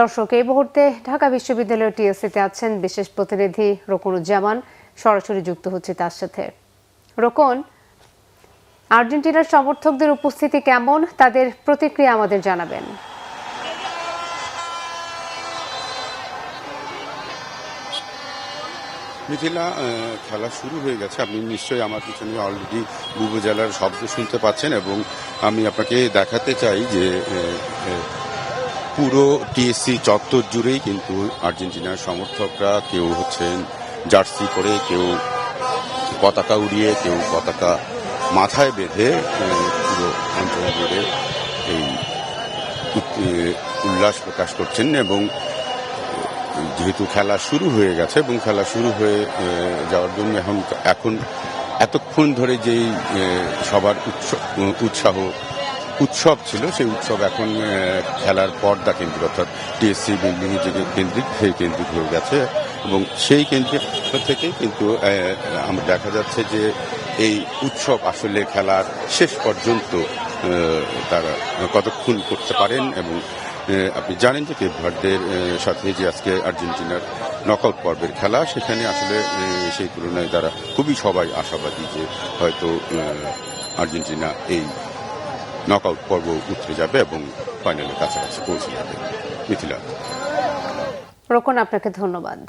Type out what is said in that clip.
দর্শক, এই মুহূর্তে ঢাকা বিশ্ববিদ্যালয়ের টিএসসিতে আছেন বিশেষ প্রতিনিধি রোকনুজ্জামান। সরাসরি যুক্ত হচ্ছে তার সাথে। রোকন, আর্জেন্টিনার সমর্থকদের উপস্থিতি কেমন, তাদের প্রতিক্রিয়া আমাদের জানাবেন। মিথিলা, খেলা শুরু হয়ে গেছে। আপনি নিশ্চয়ই আমার পিছনে অলরেডি বুবুজালার শব্দ শুনতে পাচ্ছেন, এবং আমি আপনাকে দেখাতে চাই যে পুরো টিএসসি চত্বর জুড়েই কিন্তু আর্জেন্টিনার সমর্থকরা কেউ হচ্ছেন জার্সি পরে, কেউ পতাকা উড়িয়ে, কেউ পতাকা মাথায় বেঁধে পুরো অঞ্চল জুড়ে এই উল্লাস প্রকাশ করছেন। এবং যেহেতু খেলা শুরু হয়ে গেছে এবং খেলা শুরু হয়ে যাওয়ার জন্য এখন এতক্ষণ ধরে যেই সবার উৎসব ছিল, সেই উৎসব এখন খেলার পর্দা কেন্দ্রিক, অর্থাৎ টিএসসি বিল্ডিং যে কেন্দ্রিক হয়ে গেছে। এবং সেই কেন্দ্রিক থেকে কিন্তু আমরা দেখা যাচ্ছে যে এই উৎসব আসলে খেলার শেষ পর্যন্ত তারা কতক্ষণ করতে পারেন। এবং আপনি জানেন যে কেপ ভার্দের সাথে যে আজকে আর্জেন্টিনার নকআউট পর্বের খেলা, সেখানে আসলে সেই তুলনায় তারা খুবই সবাই আশাবাদী যে হয়তো আর্জেন্টিনা এই নকআউট পর্ব উতরে যাবে এবং ফাইনালের কাছাকাছি পৌঁছে যাবে। মিথিলা। রোকন, আপনাকে ধন্যবাদ।